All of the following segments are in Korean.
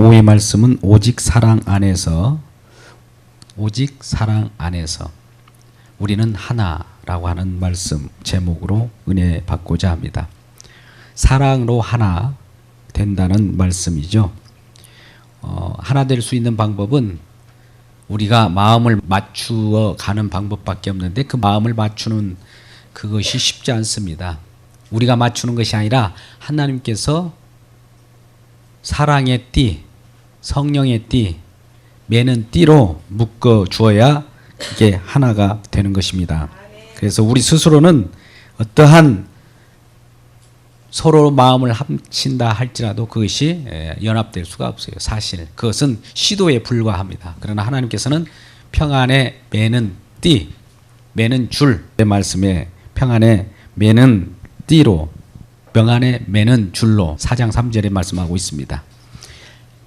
오후의 말씀은 오직 사랑 안에서 우리는 하나라고 하는 말씀 제목으로 은혜 받고자 합니다. 사랑으로 하나 된다는 말씀이죠. 하나 될 수 있는 방법은 우리가 마음을 맞추어 가는 방법밖에 없는데 그 마음을 맞추는 그것이 쉽지 않습니다. 우리가 맞추는 것이 아니라 하나님께서 사랑의 띠, 성령의 띠, 매는 띠로 묶어 주어야 그게 하나가 되는 것입니다. 그래서 우리 스스로는 어떠한 서로 마음을 합친다 할지라도 그것이 연합될 수가 없어요. 사실 그것은 시도에 불과합니다. 그러나 하나님께서는 평안에 매는 띠, 매는 줄, 내 말씀에 평안에 매는 띠로, 평안에 매는 줄로 4장 3절에 말씀하고 있습니다.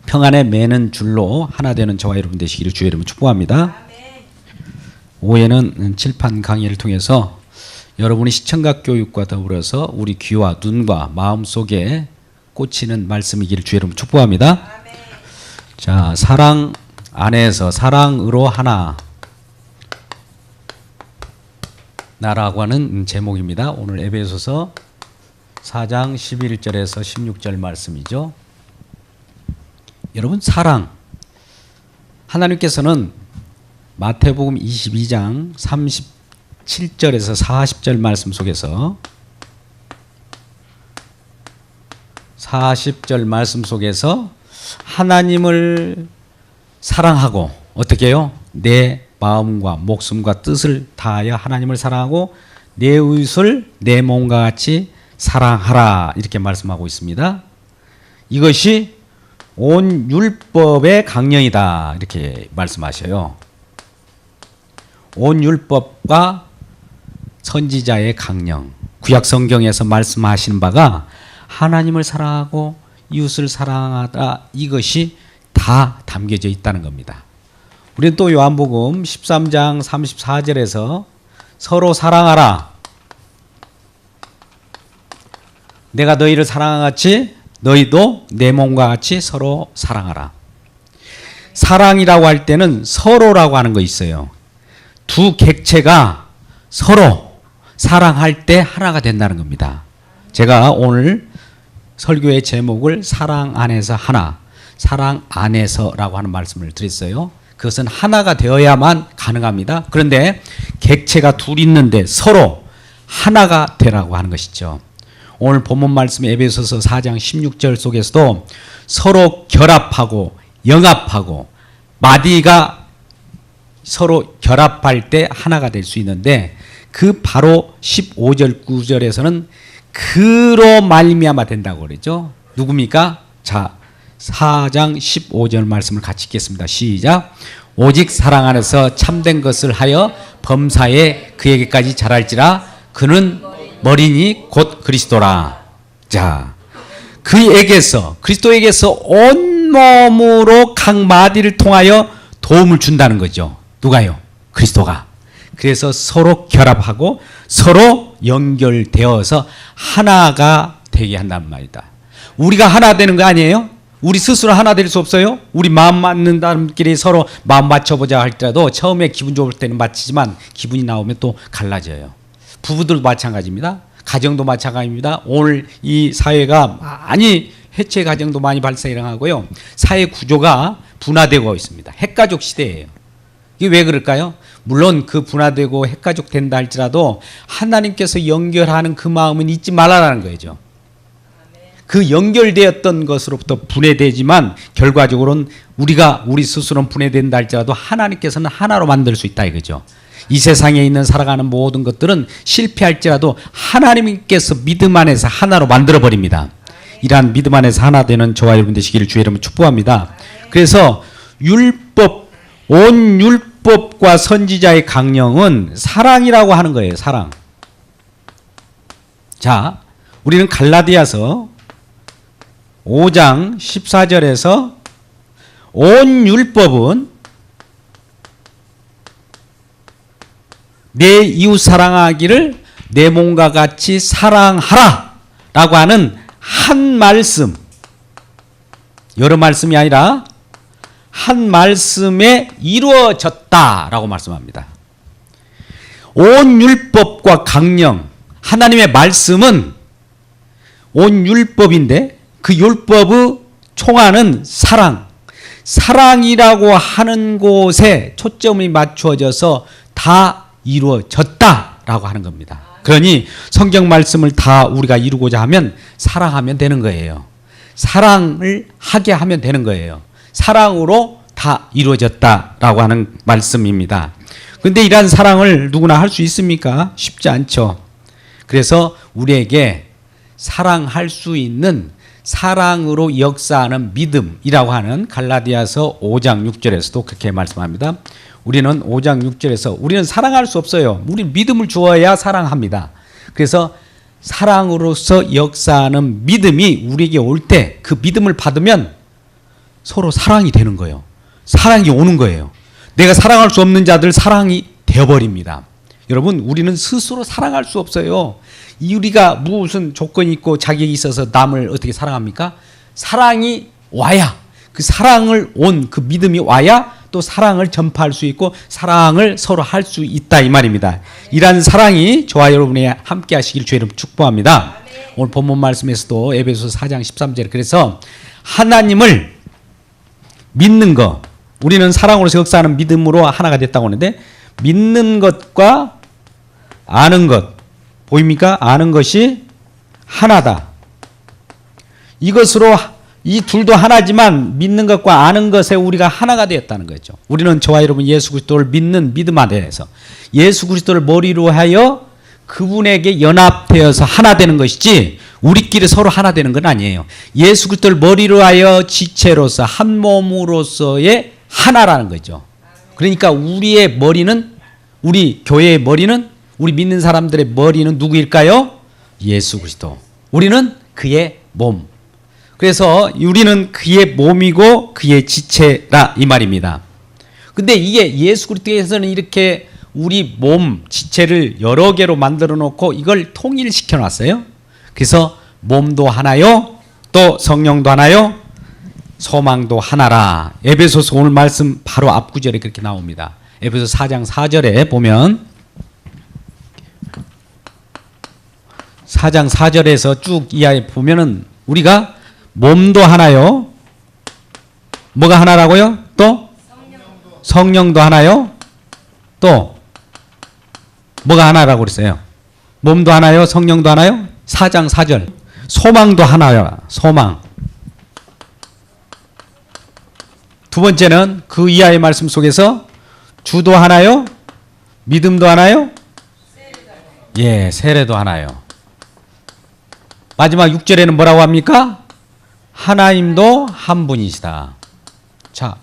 평안에 매는 줄로 하나 되는 저와 여러분 되시기를 주의 이름으로 축복합니다. 오후에는 칠판 강의를 통해서 여러분이 시청각 교육과 더불어서 우리 귀와 눈과 마음 속에 꽂히는 말씀이기를 주의 이름으로 축복합니다. 자, 사랑 안에서 사랑으로 하나 나라고 하는 제목입니다. 오늘 에베소서 4장 11절에서 16절 말씀이죠. 여러분, 사랑, 하나님께서는 마태복음 22장 37절에서 40절 말씀 속에서 40절 말씀 속에서 하나님을 사랑하고 어떻게 해요? 내 마음과 목숨과 뜻을 다하여 하나님을 사랑하고 내 이웃을 내 몸과 같이 사랑하라, 이렇게 말씀하고 있습니다. 이것이 온 율법의 강령이다, 이렇게 말씀하셔요. 온 율법과 선지자의 강령, 구약 성경에서 말씀하신 바가 하나님을 사랑하고 이웃을 사랑하다, 이것이 다 담겨져 있다는 겁니다. 우리는 또 요한복음 13장 34절에서 서로 사랑하라, 내가 너희를 사랑한 같이 너희도 내 몸과 같이 서로 사랑하라. 사랑이라고 할 때는 서로라고 하는 거 있어요. 두 객체가 서로 사랑할 때 하나가 된다는 겁니다. 제가 오늘 설교의 제목을 사랑 안에서 하나, 사랑 안에서라고 하는 말씀을 드렸어요. 그것은 하나가 되어야만 가능합니다. 그런데 객체가 둘 있는데 서로 하나가 되라고 하는 것이죠. 오늘 본문 말씀 에베소서 4장 16절 속에서도 서로 결합하고 영합하고 마디가 서로 결합할 때 하나가 될 수 있는데 그 바로 15절 9절에서는 그로 말미암아 된다고 그러죠. 누굽니까? 자, 4장 15절 말씀을 같이 읽겠습니다. 시작. 오직 사랑 안에서 참된 것을 하여 범사에 그에게까지 자랄지라. 그는 머리니 곧 그리스도라. 자, 그에게서, 그리스도에게서 온몸으로 각 마디를 통하여 도움을 준다는 거죠. 누가요? 그리스도가. 그래서 서로 결합하고 서로 연결되어서 하나가 되게 한단 말이다. 우리가 하나 되는 거 아니에요? 우리 스스로 하나 될 수 없어요? 우리 마음 맞는 사람끼리 서로 마음 맞춰보자 할지라도 처음에 기분 좋을 때는 맞히지만 기분이 나오면 또 갈라져요. 부부들도 마찬가지입니다. 가정도 마찬가지입니다. 오늘 이 사회가 많이 해체 가정도 많이 발생하고요. 사회 구조가 분화되고 있습니다. 핵가족 시대예요. 이게 왜 그럴까요? 물론 그 분화되고 핵가족 된다 할지라도 하나님께서 연결하는 그 마음은 잊지 말라라는 거죠. 그 연결되었던 것으로부터 분해되지만 결과적으로는 우리 스스로는 분해된다 할지라도 하나님께서는 하나로 만들 수 있다 이거죠. 이 세상에 있는 살아가는 모든 것들은 실패할지라도 하나님께서 믿음 안에서 하나로 만들어버립니다. 이러한 믿음 안에서 하나 되는 저와 여러분 되시기를 주의 이름으로 축복합니다. 그래서 율법, 온 율법과 선지자의 강령은 사랑이라고 하는 거예요. 사랑. 자, 우리는 갈라디아서 5장 14절에서 온 율법은 내 이웃 사랑하기를 내 몸과 같이 사랑하라 라고 하는 한 말씀, 여러 말씀이 아니라 한 말씀에 이루어졌다라고 말씀합니다. 온 율법과 강령, 하나님의 말씀은 온 율법인데 그 율법의 총하는 사랑이라고 하는 곳에 초점이 맞추어져서 다 이루어졌다라고 하는 겁니다. 그러니 성경 말씀을 다 우리가 이루고자 하면 사랑하면 되는 거예요. 사랑을 하게 하면 되는 거예요. 사랑으로 다 이루어졌다라고 하는 말씀입니다. 그런데 이러한 사랑을 누구나 할 수 있습니까? 쉽지 않죠. 그래서 우리에게 사랑할 수 있는 사랑으로 역사하는 믿음이라고 하는 갈라디아서 5장 6절에서도 그렇게 말씀합니다. 우리는 5장 6절에서 우리는 사랑할 수 없어요. 우리 믿음을 주어야 사랑합니다. 그래서 사랑으로서 역사하는 믿음이 우리에게 올 때 그 믿음을 받으면 서로 사랑이 되는 거예요. 사랑이 오는 거예요. 내가 사랑할 수 없는 자들 사랑이 되어버립니다. 여러분, 우리는 스스로 사랑할 수 없어요. 우리가 무슨 조건이 있고 자격이 있어서 남을 어떻게 사랑합니까? 사랑이 와야, 그 사랑을 온 그 믿음이 와야 또 사랑을 전파할 수 있고 사랑을 서로 할 수 있다 이 말입니다. 이러한 사랑이 저와 여러분이 함께 하시길 주의 이름 축복합니다. 오늘 본문 말씀에서도 에베소서 4장 13절 그래서 하나님을 믿는 것, 우리는 사랑으로서 역사하는 믿음으로 하나가 됐다고 하는데 믿는 것과 아는 것 보입니까? 아는 것이 하나다. 이것으로 이 둘도 하나지만 믿는 것과 아는 것에 우리가 하나가 되었다는 거죠. 우리는 저와 여러분 예수 그리스도를 믿는 믿음 안에서 예수 그리스도를 머리로 하여 그분에게 연합되어서 하나 되는 것이지 우리끼리 서로 하나 되는 건 아니에요. 예수 그리스도를 머리로 하여 지체로서 한 몸으로서의 하나라는 거죠. 그러니까 우리의 머리는, 우리 교회의 머리는, 우리 믿는 사람들의 머리는 누구일까요? 예수 그리스도. 우리는 그의 몸. 그래서 우리는 그의 몸이고 그의 지체라 이 말입니다. 근데 이게 예수 그리스도에서는 이렇게 우리 몸, 지체를 여러 개로 만들어 놓고 이걸 통일시켜 놨어요. 그래서 몸도 하나요, 또 성령도 하나요, 소망도 하나라. 에베소서 오늘 말씀 바로 앞구절에 그렇게 나옵니다. 에베소서 4장 4절에 보면 4장 4절에서 쭉 이하에 보면은 우리가 몸도 하나요, 뭐가 하나라고요? 또 성령도 하나요, 또 뭐가 하나라고 그랬어요? 몸도 하나요, 성령도 하나요? 4장 4절 소망도 하나요. 소망. 두 번째는 그 이하의 말씀 속에서 주도 하나요, 믿음도 하나요, 예, 세례도 하나요. 마지막 6절에는 뭐라고 합니까? 하나님도 한 분이시다. 자,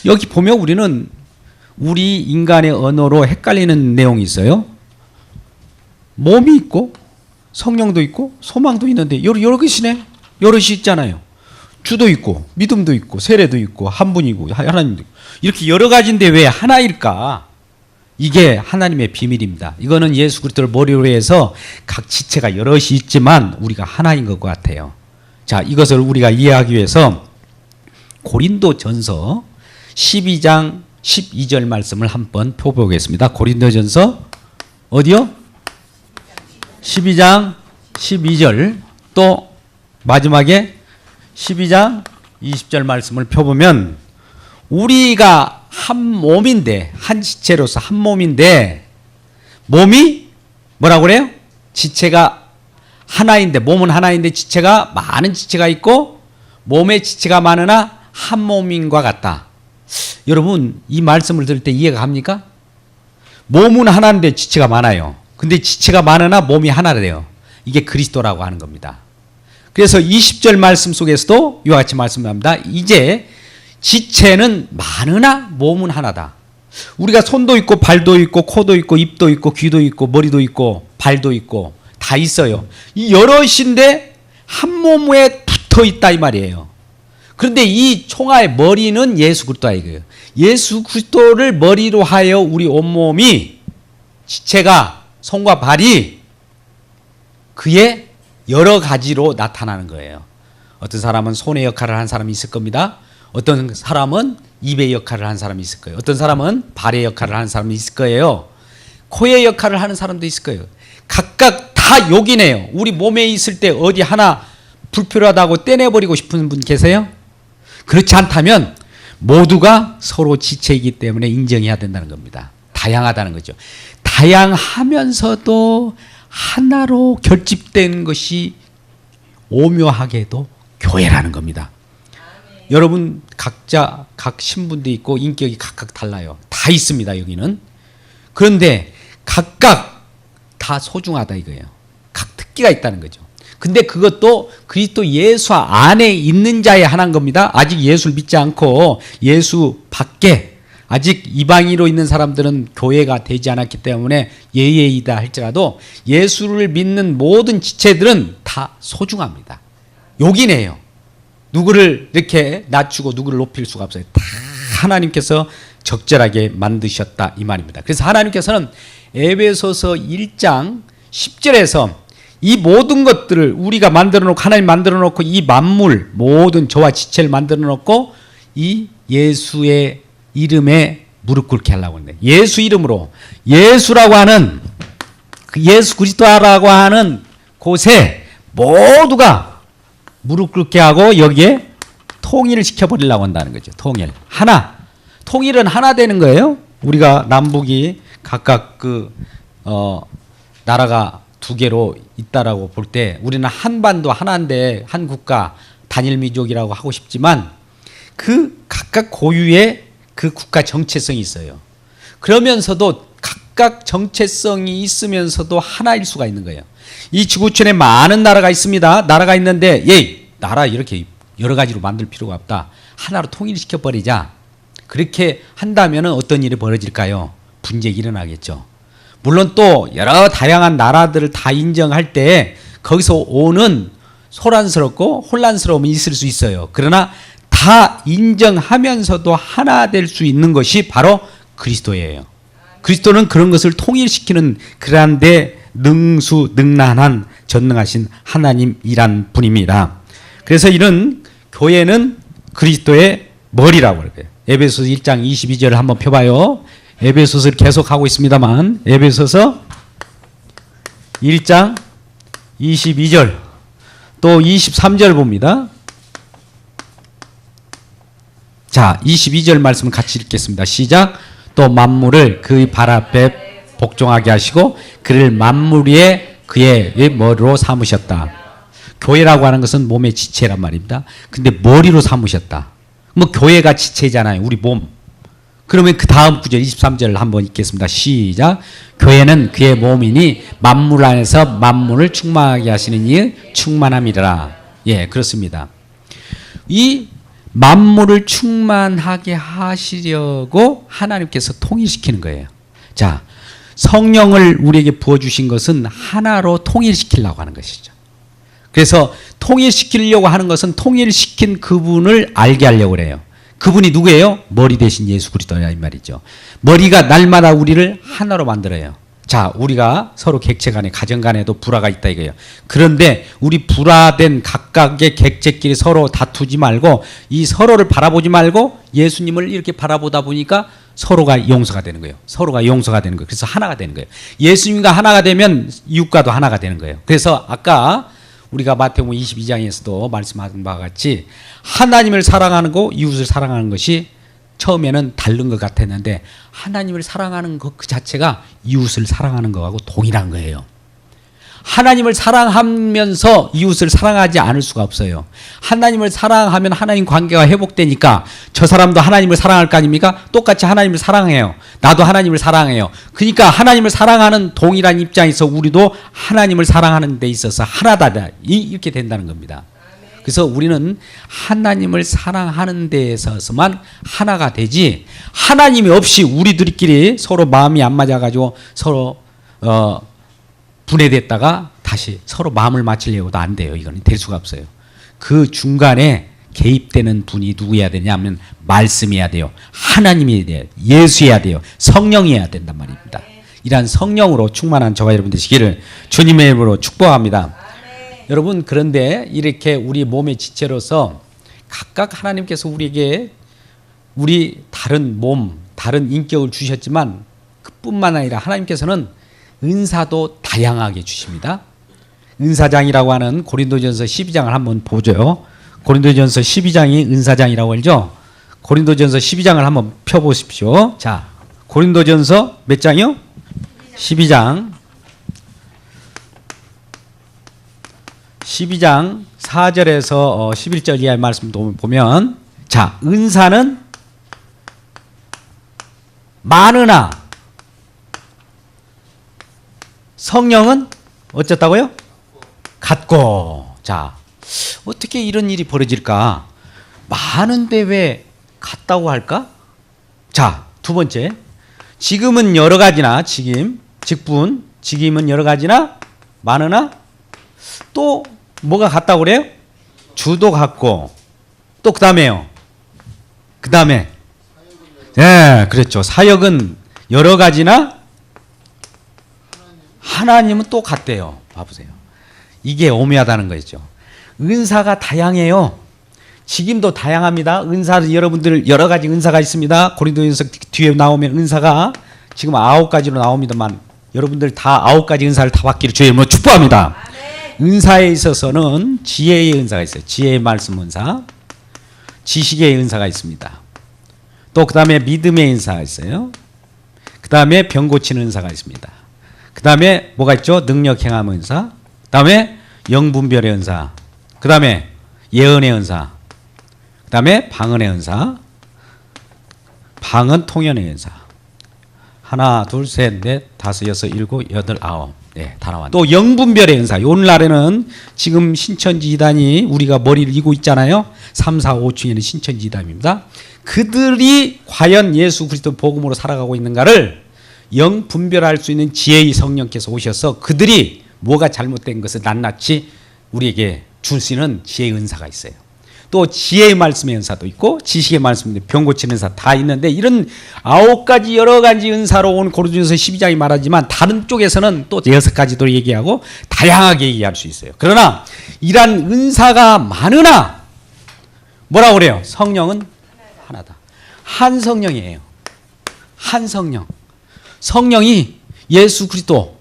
여기 보면 우리는 우리 인간의 언어로 헷갈리는 내용이 있어요. 몸이 있고 성령도 있고 소망도 있는데 여러 것이네. 여럿이 있잖아요. 주도 있고 믿음도 있고 세례도 있고 한 분이고 하나님도 있고 이렇게 여러 가지인데 왜 하나일까? 이게 하나님의 비밀입니다. 이거는 예수 그리스도를 머리로 해서 각 지체가 여럿이 있지만 우리가 하나인 것 같아요. 자, 이것을 우리가 이해하기 위해서 고린도전서 12장 12절 말씀을 한번 펴보겠습니다. 고린도전서 어디요? 12장 12절 또 마지막에 12장 20절 말씀을 펴보면 우리가 한 몸인데 한 지체로서 한 몸인데 몸이 뭐라고 그래요? 지체가 하나인데 몸은 하나인데 지체가 많은 지체가 있고 몸의 지체가 많으나 한 몸인과 같다. 여러분 이 말씀을 들을 때 이해가 갑니까? 몸은 하나인데 지체가 많아요. 근데 지체가 많으나 몸이 하나래요. 이게 그리스도라고 하는 겁니다. 그래서 20절 말씀 속에서도 이와 같이 말씀합니다. 이제 지체는 많으나 몸은 하나다. 우리가 손도 있고 발도 있고 코도 있고 입도 있고 귀도 있고 머리도 있고 발도 있고 다 있어요. 이 여럿인데 한 몸에 붙어 있다 이 말이에요. 그런데 이 총알의 머리는 예수 그리스도다 이거예요. 예수 그리스도를 머리로 하여 우리 온몸이 지체가 손과 발이 그의 여러 가지로 나타나는 거예요. 어떤 사람은 손의 역할을 하는 사람이 있을 겁니다. 어떤 사람은 입의 역할을 하는 사람이 있을 거예요. 어떤 사람은 발의 역할을 하는 사람이 있을 거예요. 코의 역할을 하는 사람도 있을 거예요. 각각 다 욕이네요. 우리 몸에 있을 때 어디 하나 불필요하다고 떼내버리고 싶은 분 계세요? 그렇지 않다면 모두가 서로 지체이기 때문에 인정해야 된다는 겁니다. 다양하다는 거죠. 다양하면서도 하나로 결집된 것이 오묘하게도 교회라는 겁니다. 여러분 각자 각 신분도 있고 인격이 각각 달라요. 다 있습니다. 여기는. 그런데 각각 다 소중하다 이거예요. 각 특기가 있다는 거죠. 근데 그것도 그리스도 예수 안에 있는 자의 하나인 겁니다. 아직 예수를 믿지 않고 예수 밖에 아직 이방인으로 있는 사람들은 교회가 되지 않았기 때문에 예외이다 할지라도 예수를 믿는 모든 지체들은 다 소중합니다. 욕이네요. 누구를 이렇게 낮추고 누구를 높일 수가 없어요. 다 하나님께서 적절하게 만드셨다 이 말입니다. 그래서 하나님께서는 에베소서 1장 10절에서 이 모든 것들을 우리가 만들어 놓고 하나님 만들어 놓고 이 만물 모든 저와 지체를 만들어 놓고 이 예수의 이름에 무릎 꿇게 하려고 하는데 예수 이름으로 예수라고 하는 예수 그리스도라고 하는 곳에 모두가 무릎 꿇게 하고 여기에 통일을 시켜버리려고 한다는 거죠. 통일. 하나. 통일은 하나 되는 거예요. 우리가 남북이 각각 나라가 두 개로 있다라고 볼 때 우리는 한반도 하나인데 한 국가 단일 민족이라고 하고 싶지만 그 각각 고유의 그 국가 정체성이 있어요. 그러면서도 각각 정체성이 있으면서도 하나일 수가 있는 거예요. 이 지구촌에 많은 나라가 있습니다. 나라가 있는데 나라 이렇게 여러 가지로 만들 필요가 없다. 하나로 통일시켜 버리자. 그렇게 한다면 어떤 일이 벌어질까요? 분쟁이 일어나겠죠. 물론 또 여러 다양한 나라들을 다 인정할 때 거기서 오는 소란스럽고 혼란스러움이 있을 수 있어요. 그러나 다 인정하면서도 하나 될 수 있는 것이 바로 그리스도예요. 그리스도는 그런 것을 통일시키는 그러한데 능수능란한 전능하신 하나님이란 분입니다. 그래서 이런 교회는 그리스도의 머리라고 그래요. 에베소서 1장 22절을 한번 펴봐요. 에베소서를 계속하고 있습니다만 에베소서 1장 22절 또 23절 봅니다. 자, 22절 말씀 같이 읽겠습니다. 시작. 또 만물을 그의 발 앞에 복종하게 하시고 그를 만물 위에 그의 머리로 삼으셨다. 교회라고 하는 것은 몸의 지체란 말입니다. 근데 머리로 삼으셨다. 뭐 교회가 지체잖아요. 우리 몸. 그러면 그 다음 구절 23절을 한번 읽겠습니다. 시작. 교회는 그의 몸이니 만물 안에서 만물을 충만하게 하시는 이의 충만함이라. 예, 그렇습니다. 이 만물을 충만하게 하시려고 하나님께서 통일시키는 거예요. 자, 성령을 우리에게 부어주신 것은 하나로 통일시키려고 하는 것이죠. 그래서 통일시키려고 하는 것은 통일시킨 그분을 알게 하려고 그래요. 그분이 누구예요? 머리 대신 예수 그리스도야 이 말이죠. 머리가 날마다 우리를 하나로 만들어요. 자, 우리가 서로 객체 간에 가정 간에도 불화가 있다 이거예요. 그런데 우리 불화된 각각의 객체끼리 서로 다투지 말고 이 서로를 바라보지 말고 예수님을 이렇게 바라보다 보니까 서로가 용서가 되는 거예요. 서로가 용서가 되는 거예요. 그래서 하나가 되는 거예요. 예수님과 하나가 되면 이웃과도 하나가 되는 거예요. 그래서 아까 우리가 마태복음 22장에서도 말씀하신 바와 같이 하나님을 사랑하는 거 이웃을 사랑하는 것이 처음에는 다른 것 같았는데 하나님을 사랑하는 것 그 자체가 이웃을 사랑하는 것하고 동일한 거예요. 하나님을 사랑하면서 이웃을 사랑하지 않을 수가 없어요. 하나님을 사랑하면 하나님 관계가 회복되니까 저 사람도 하나님을 사랑할 거 아닙니까? 똑같이 하나님을 사랑해요. 나도 하나님을 사랑해요. 그러니까 하나님을 사랑하는 동일한 입장에서 우리도 하나님을 사랑하는 데 있어서 하나다 이렇게 된다는 겁니다. 그래서 우리는 하나님을 사랑하는 데 있어서만 하나가 되지 하나님이 없이 우리들끼리 서로 마음이 안 맞아가지고 서로 분해됐다가 다시 서로 마음을 맞추려고도 안 돼요. 이거는 될 수가 없어요. 그 중간에 개입되는 분이 누구여야 되냐면 말씀이어야 돼요. 하나님이 돼요. 예수여야 돼요. 성령이어야 된단 말입니다. 이러한 성령으로 충만한 저와 여러분 되시기를 주님의 이름으로 축복합니다. 여러분, 그런데 이렇게 우리 몸의 지체로서 각각 하나님께서 우리에게 우리 다른 몸, 다른 인격을 주셨지만 그뿐만 아니라 하나님께서는 은사도 다양하게 주십니다. 은사장이라고 하는 고린도전서 12장을 한번 보죠. 고린도전서 12장이 은사장이라고 알죠? 고린도전서 12장을 한번 펴보십시오. 자, 고린도전서 몇 장이요? 12장. 12장 4절에서 11절 이하의 말씀 보면, 자, 은사는 많으나 성령은 어쨌다고요? 같고. 자, 어떻게 이런 일이 벌어질까? 많은데 왜 같다고 할까? 자, 두 번째, 지금은 여러 가지나 직임은 여러 가지나 많으나 또 뭐가 같다고 그래요? 주도 같고, 또 그 다음에요. 그 다음에 네, 그렇죠. 사역은 여러 가지나 하나님은 또 같대요. 봐보세요. 이게 오묘하다는 거죠. 은사가 다양해요. 직임도 다양합니다. 은사, 여러분들 여러 가지 은사가 있습니다. 고린도전서 뒤에 나오면 은사가 지금 9가지로 나옵니다만 여러분들 다 9가지 은사를 다 받기를 주의 이름으로 축복합니다. 은사에 있어서는 지혜의 은사가 있어요. 지혜의 말씀 은사, 지식의 은사가 있습니다. 또 그 다음에 믿음의 은사가 있어요. 그 다음에 병 고치는 은사가 있습니다. 그 다음에 뭐가 있죠? 능력 행함 은사. 그 다음에 영분별의 은사. 그 다음에 예언의 은사. 그 다음에 방언의 은사. 방언 통연의 은사. 하나, 둘, 셋, 넷, 다섯, 여섯, 일곱, 여덟, 아홉. 네, 다 나왔네요. 또 영분별의 은사. 오늘날에는 지금 신천지 이단이 우리가 머리를 이고 있잖아요. 3, 4, 5층에는 신천지 이단입니다. 그들이 과연 예수 그리스도 복음으로 살아가고 있는가를 영분별할 수 있는 지혜의 성령께서 오셔서 그들이 뭐가 잘못된 것을 낱낱이 우리에게 줄 수 있는 지혜의 은사가 있어요. 또 지혜의 말씀의 은사도 있고 지식의 말씀인데 병 고치는 은사 다 있는데 이런 9가지 여러 가지 은사로 온 고린도전서 12장이 말하지만 다른 쪽에서는 또 6가지도 얘기하고 다양하게 얘기할 수 있어요. 그러나 이러한 은사가 많으나 뭐라고 그래요? 성령은 하나다. 한 성령이에요. 한 성령. 성령이 예수 그리스도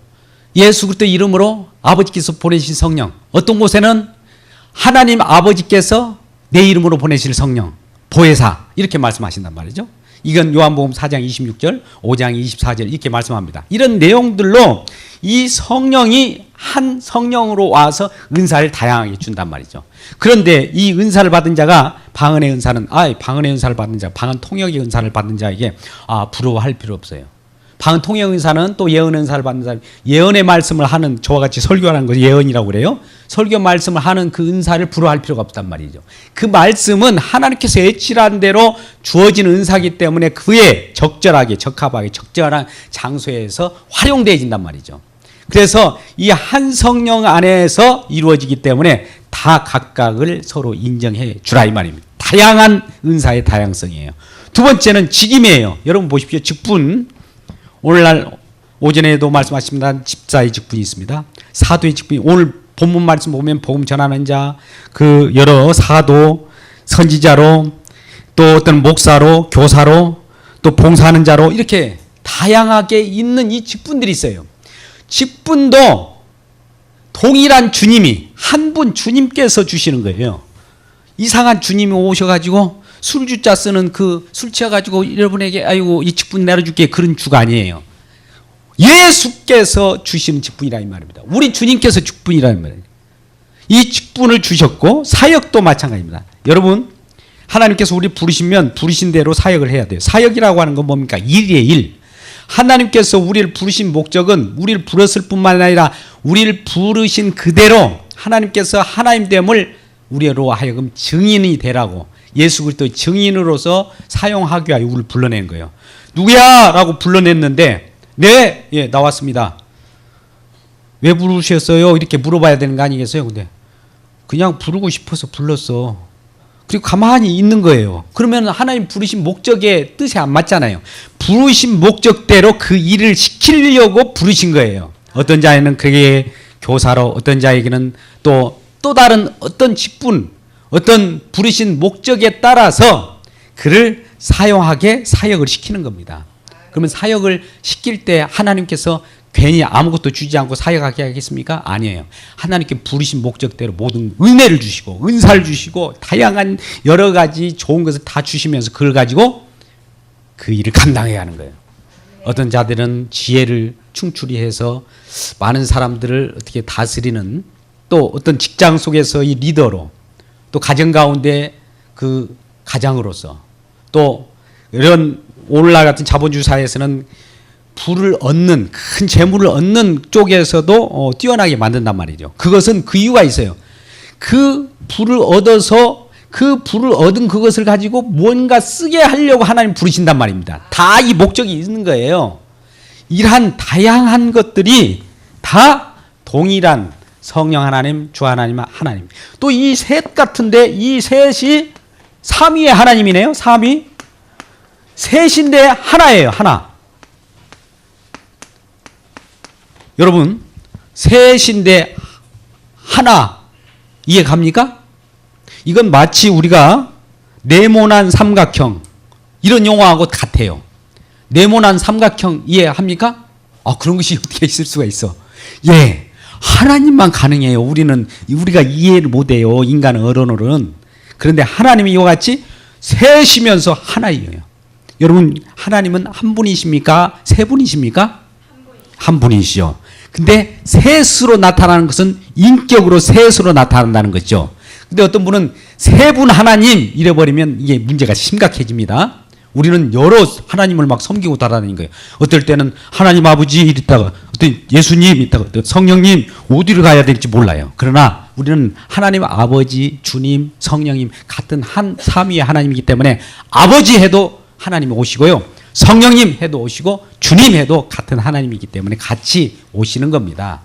이름으로 아버지께서 보내신 성령. 어떤 곳에는 하나님 아버지께서 내 이름으로 보내실 성령, 보혜사 이렇게 말씀하신단 말이죠. 이건 요한복음 4장 26절, 5장 24절 이렇게 말씀합니다. 이런 내용들로 이 성령이 한 성령으로 와서 은사를 다양하게 준단 말이죠. 그런데 이 은사를 받은 자가 방언의 은사는 방언의 은사를 받은 자, 방언 통역의 은사를 받은 자에게 부러워할 필요 없어요. 방언 통역 은사는 또 예언 은사를 받는 사람, 예언의 말씀을 하는 저와 같이 설교하는 것을 예언이라고 그래요. 설교 말씀을 하는 그 은사를 부러워할 필요가 없단 말이죠. 그 말씀은 하나님께서 애칠한 대로 주어진 은사이기 때문에 그에 적절하게 적합하게 적절한 장소에서 활용되어진단 말이죠. 그래서 이 한 성령 안에서 이루어지기 때문에 다 각각을 서로 인정해 주라 이 말입니다. 다양한 은사의 다양성이에요. 두 번째는 직임이에요. 여러분 보십시오. 직분. 오늘날 오전에도 말씀하셨습니다. 집사의 직분이 있습니다. 사도의 직분이, 오늘 본문 말씀 보면 복음 전하는 자, 그 여러 사도, 선지자로, 또 어떤 목사로, 교사로, 또 봉사하는 자로 이렇게 다양하게 있는 이 직분들이 있어요. 직분도 동일한 주님이, 한 분 주님께서 주시는 거예요. 이상한 주님이 오셔가지고 술주자 쓰는 그 술 취해가지고 여러분에게 아이고 이 직분 내려줄게 그런 주가 아니에요. 예수께서 주시는 직분이라 이 말입니다. 우리 주님께서 직분이라는 말이에요. 이 직분을 주셨고 사역도 마찬가지입니다. 여러분 하나님께서 우리 부르시면 부르신 대로 사역을 해야 돼요. 사역이라고 하는 건 뭡니까? 일이에요. 일. 하나님께서 우리를 부르신 목적은 우리를 불렀을 뿐만 아니라 우리를 부르신 그대로 하나님께서 하나님됨을 우리로 하여금 증인이 되라고 예수 그리스도의 증인으로서 사용하기 위하여 우리를 불러낸 거예요. 누구야? 라고 불러냈는데 네, 예, 나왔습니다. 왜 부르셨어요? 이렇게 물어봐야 되는 거 아니겠어요? 근데 그냥 부르고 싶어서 불렀어. 그리고 가만히 있는 거예요. 그러면 하나님 부르신 목적의 뜻에 안 맞잖아요. 부르신 목적대로 그 일을 시키려고 부르신 거예요. 어떤 자에는 그게 교사로, 어떤 자에게는 또 다른 어떤 직분, 어떤 부르신 목적에 따라서 그를 사용하게 사역을 시키는 겁니다. 그러면 사역을 시킬 때 하나님께서 괜히 아무것도 주지 않고 사역하게 하겠습니까? 아니에요. 하나님께 부르신 목적대로 모든 은혜를 주시고 은사를 주시고 다양한 여러 가지 좋은 것을 다 주시면서 그걸 가지고 그 일을 감당해야 하는 거예요. 어떤 자들은 지혜를 충출히 해서 많은 사람들을 어떻게 다스리는, 또 어떤 직장 속에서의 리더로, 또 가정 가운데 그 가장으로서, 또 이런 오늘날 같은 자본주의 사회에서는 부를 얻는, 큰 재물을 얻는 쪽에서도 뛰어나게 만든단 말이죠. 그것은 그 이유가 있어요. 그 부를 얻어서 그 부를 얻은 그것을 가지고 뭔가 쓰게 하려고 하나님 부르신단 말입니다. 다 이 목적이 있는 거예요. 이러한 다양한 것들이 다 동일한 성령 하나님, 주 하나님, 하나님. 또 이 셋 같은데 이 셋이 삼위의 하나님이네요. 삼위. 셋인데 하나예요. 하나. 여러분, 셋인데 하나 이해 갑니까? 이건 마치 우리가 네모난 삼각형 이런 용어하고 같아요. 네모난 삼각형 이해합니까? 그런 것이 어떻게 있을 수가 있어? 예, 하나님만 가능해요. 우리가 이해를 못해요. 인간 어른은. 그런데 하나님이 이와 같이 셋이면서 하나예요. 여러분, 하나님은 한 분이십니까? 세 분이십니까? 한 분이시죠. 근데 셋으로 나타나는 것은 인격으로 셋으로 나타난다는 거죠. 근데 어떤 분은 세 분 하나님 이래버리면 이게 문제가 심각해집니다. 우리는 여러 하나님을 막 섬기고 따라다니는 거예요. 어떨 때는 하나님 아버지 이랬다가, 어떤 예수님 있다가, 성령님 어디를 가야 될지 몰라요. 그러나 우리는 하나님 아버지, 주님, 성령님 같은 한 삼위의 하나님이기 때문에 아버지 해도 하나님이 오시고요, 성령님 해도 오시고 주님 해도 같은 하나님이기 때문에 같이 오시는 겁니다.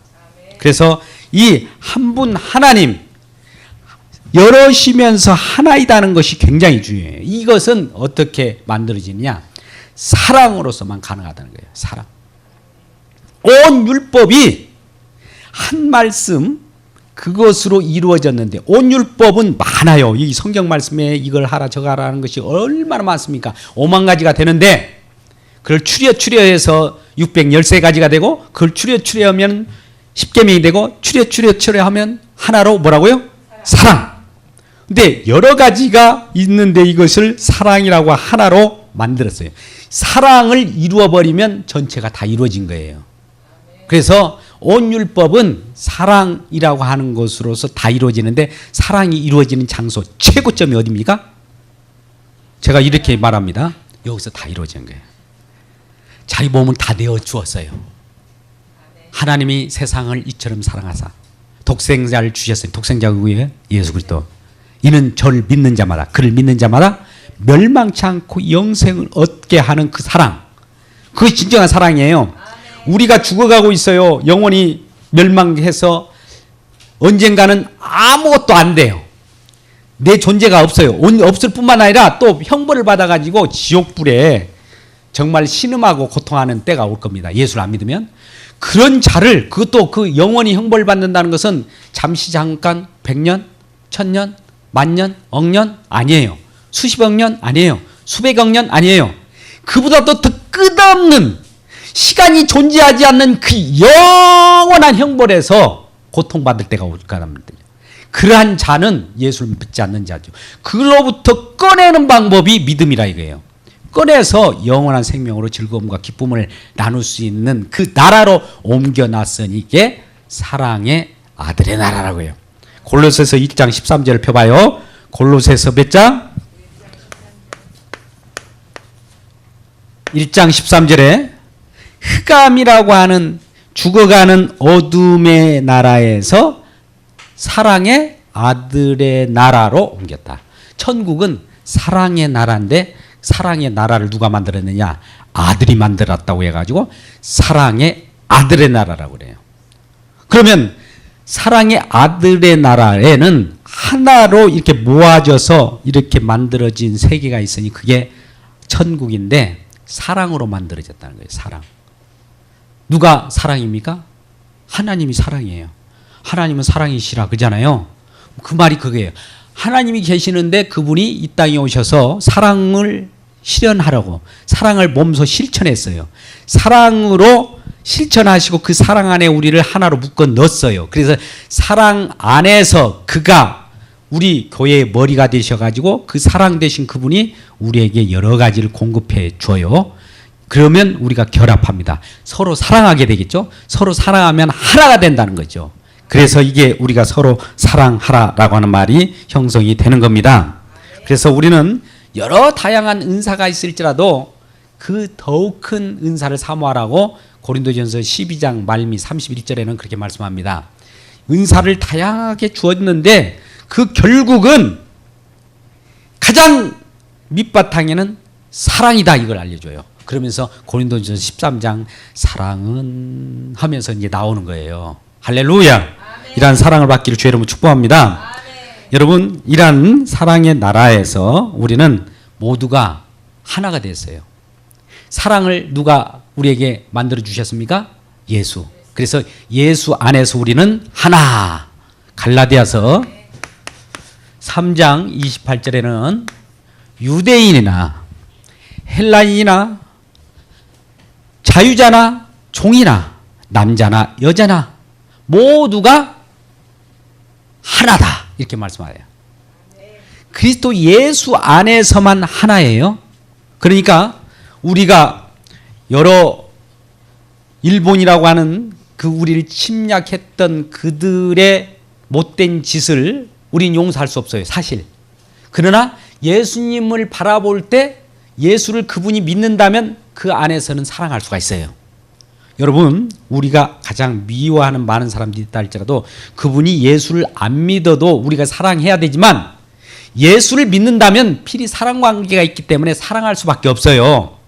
그래서 이 한 분 하나님, 여럿이면서 하나이다는 것이 굉장히 중요해요. 이것은 어떻게 만들어지느냐? 사랑으로서만 가능하다는 거예요. 사랑. 온 율법이 한 말씀 그것으로 이루어졌는데, 온 율법은 많아요. 이 성경 말씀에 이걸 하라 저거 하라 하는 것이 얼마나 많습니까? 5만 가지가 되는데 그걸 추려해서 613가지가 되고, 그걸 추려하면 10계명이 되고, 추려하면 하나로 뭐라고요? 사랑. 근데 여러 가지가 있는데 이것을 사랑이라고 하나로 만들었어요. 사랑을 이루어버리면 전체가 다 이루어진 거예요. 그래서 온 율법은 사랑이라고 하는 것으로서 다 이루어지는데, 사랑이 이루어지는 장소 최고점이 어디입니까? 제가 이렇게 말합니다. 여기서 다 이루어진 거예요. 자기 몸은 다 내어 주었어요. 하나님이 세상을 이처럼 사랑하사 독생자를 주셨어요. 독생자가 누구예요? 예수 그리스도. 이는 저를 믿는 자마다, 그를 믿는 자마다 멸망치 않고 영생을 얻게 하는 그 사랑, 그것이 진정한 사랑이에요. 우리가 죽어가고 있어요. 영원히 멸망해서 언젠가는 아무것도 안 돼요. 내 존재가 없어요. 없을 뿐만 아니라 또 형벌을 받아가지고 지옥불에 정말 신음하고 고통하는 때가 올 겁니다. 예수를 안 믿으면. 그런 자를, 그것도 그 영원히 형벌 받는다는 것은 잠시 잠깐 100년, 1000년, 만년, 억년 아니에요. 수십억 년 아니에요. 수백억 년 아니에요. 그보다도 더 끝없는, 시간이 존재하지 않는 그 영원한 형벌에서 고통받을 때가 올 거랍니다. 그러한 자는 예수를 믿지 않는 자죠. 그로부터 꺼내는 방법이 믿음이라 이거예요. 꺼내서 영원한 생명으로 즐거움과 기쁨을 나눌 수 있는 그 나라로 옮겨놨으니 이게 사랑의 아들의 나라라고 해요. 골로새서 1장 13절을 펴봐요. 골로새서 몇 장? 1장 13절에 흑암이라고 하는 죽어가는 어둠의 나라에서 사랑의 아들의 나라로 옮겼다. 천국은 사랑의 나라인데, 사랑의 나라를 누가 만들었느냐? 아들이 만들었다고 해가지고 사랑의 아들의 나라라고 그래요. 그러면 사랑의 아들의 나라에는 하나로 이렇게 모아져서 이렇게 만들어진 세계가 있으니 그게 천국인데, 사랑으로 만들어졌다는 거예요. 사랑. 누가 사랑입니까? 하나님이 사랑이에요. 하나님은 사랑이시라 그러잖아요. 그 말이 그거예요. 하나님이 계시는데 그분이 이 땅에 오셔서 사랑을 실현하라고 사랑을 몸소 실천했어요. 사랑으로 실천하시고 그 사랑 안에 우리를 하나로 묶어 넣었어요. 그래서 사랑 안에서 그가 우리 교회의 머리가 되셔가지고 그 사랑 되신 그분이 우리에게 여러 가지를 공급해 줘요. 그러면 우리가 결합합니다. 서로 사랑하게 되겠죠. 서로 사랑하면 하나가 된다는 거죠. 그래서 이게 우리가 서로 사랑하라라고 하는 말이 형성이 되는 겁니다. 그래서 우리는 여러 다양한 은사가 있을지라도 그 더욱 큰 은사를 사모하라고 고린도전서 12장 말미 31절에는 그렇게 말씀합니다. 은사를 다양하게 주었는데 그 결국은 가장 밑바탕에는 사랑이다 이걸 알려줘요. 그러면서 고린도전서 13장 사랑은 하면서 이제 나오는 거예요. 할렐루야. 아멘. 이러한 사랑을 받기를 주의 이름으로 축복합니다. 아멘. 여러분 이러한 사랑의 나라에서 우리는 모두가 하나가 됐어요. 사랑을 누가 우리에게 만들어 주셨습니까? 예수. 그래서 예수 안에서 우리는 하나. 갈라디아서 3장 28절에는 유대인이나 헬라인이나 자유자나 종이나 남자나 여자나 모두가 하나다 이렇게 말씀하래요. 그리스도 예수 안에서만 하나예요. 그러니까 우리가 여러 일본이라고 하는 그 우리를 침략했던 그들의 못된 짓을 우린 용서할 수 없어요. 사실. 그러나 예수님을 바라볼 때 예수를 그분이 믿는다면 그 안에서는 사랑할 수가 있어요. 여러분 우리가 가장 미워하는 많은 사람들이 있다 할지라도 그분이 예수를 안 믿어도 우리가 사랑해야 되지만 예수를 믿는다면 필히 사랑관계가 있기 때문에 사랑할 수밖에 없어요.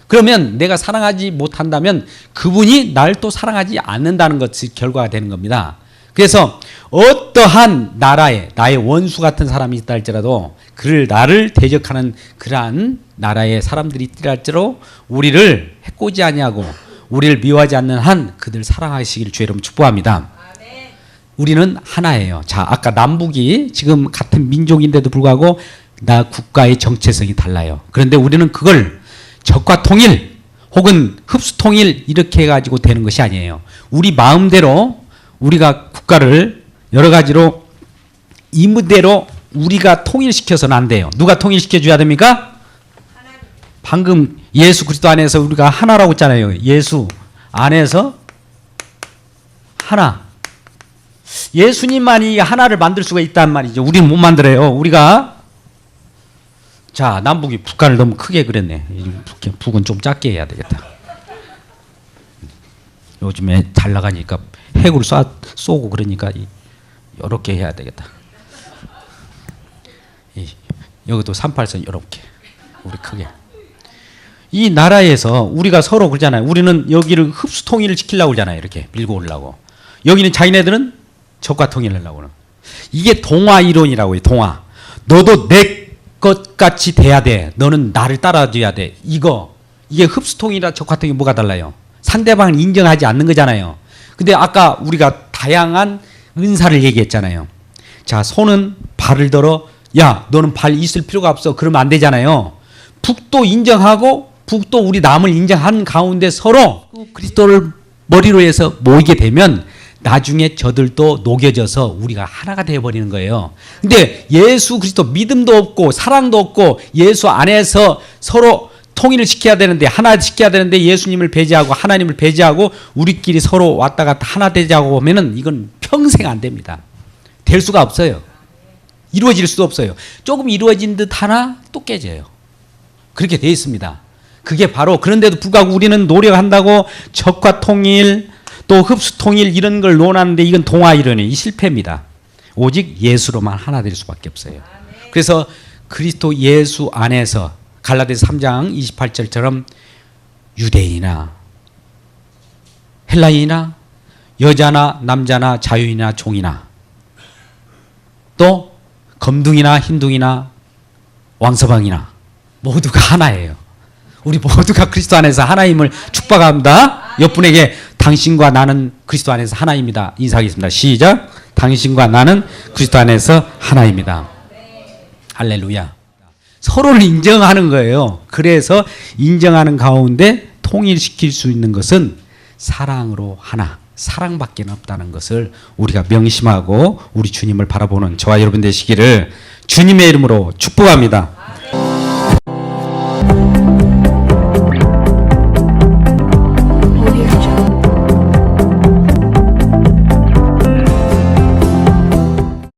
그러면 내가 사랑하지 못한다면 그분이 날 또 사랑하지 않는다는 것이 결과가 되는 겁니다. 그래서 어떠한 나라에 나의 원수 같은 사람이 있다 할지라도 그를 나를 대적하는 그러한 나라의 사람들이 있다 할지라도 우리를 해코지 아니하고 우리를 미워하지 않는 한 그들 사랑하시기를 주의 이름으로 축복합니다. 아멘. 우리는 하나예요. 자, 아까 남북이 지금 같은 민족인데도 불구하고 나 국가의 정체성이 달라요. 그런데 우리는 그걸 적과 통일 혹은 흡수 통일 이렇게 해가지고 되는 것이 아니에요. 우리 마음대로 우리가 국가를 여러 가지로 임무대로 우리가 통일시켜서는 안 돼요. 누가 통일시켜줘야 됩니까? 하나님. 방금 예수 그리스도 안에서 우리가 하나라고 했잖아요. 예수 안에서 하나. 예수님만이 하나를 만들 수가 있단 말이죠. 우리는 못 만들어요. 우리가 자 남북이 북한을 너무 크게 그렸네. 북은 좀 작게 해야 되겠다. 요즘에 잘 나가니까 핵으로 쏘고 그러니까 이렇게 해야 되겠다. 여기도 38선 이렇게 우리 크게. 이 나라에서 우리가 서로 그러잖아요. 우리는 여기를 흡수 통일을 시키려고 그러잖아요. 이렇게 밀고 오려고. 여기는 자기네들은 적과 통일을 하려고 그러는. 이게 동화 이론이라고 해요. 동화. 너도 내 것 같이 돼야 돼. 너는 나를 따라줘야 돼. 이게 흡수 통일이랑 적과 통일이 뭐가 달라요? 상대방을 인정하지 않는 거잖아요. 근데 아까 우리가 다양한 은사를 얘기했잖아요. 자, 손은 발을 들어 야 너는 발 있을 필요가 없어. 그러면 안 되잖아요. 북도 인정하고 북도 우리 남을 인정하는 가운데 서로 그리스도를 머리로 해서 모이게 되면 나중에 저들도 녹여져서 우리가 하나가 되어버리는 거예요. 근데 예수 그리스도 믿음도 없고 사랑도 없고 예수 안에서 서로 통일을 시켜야 되는데 하나 시켜야 되는데 예수님을 배제하고 하나님을 배제하고 우리끼리 서로 왔다 갔다 하나 되자고 하면은 이건 평생 안 됩니다. 될 수가 없어요. 이루어질 수도 없어요. 조금 이루어진 듯 하나 또 깨져요. 그렇게 돼 있습니다. 그게 바로 그런데도 불구하고 우리는 노력한다고 적과 통일 또 흡수 통일 이런 걸 논하는데 이건 동화 이론이 실패입니다. 오직 예수로만 하나 될 수밖에 없어요. 그래서 그리스도 예수 안에서 갈라디아서 3장 28절처럼 유대인이나 헬라인이나 여자나 남자나 자유인이나 종이나 또 검둥이나 흰둥이나 왕서방이나 모두가 하나예요. 우리 모두가 그리스도 안에서 하나임을 축복합니다. 옆분에게 당신과 나는 그리스도 안에서 하나입니다. 인사하겠습니다. 시작. 당신과 나는 그리스도 안에서 하나입니다. 할렐루야. 서로를 인정하는 거예요. 그래서 인정하는 가운데 통일시킬 수 있는 것은 사랑으로 하나, 사랑밖에 없다는 것을 우리가 명심하고 우리 주님을 바라보는 저와 여러분 되시기를 주님의 이름으로 축복합니다.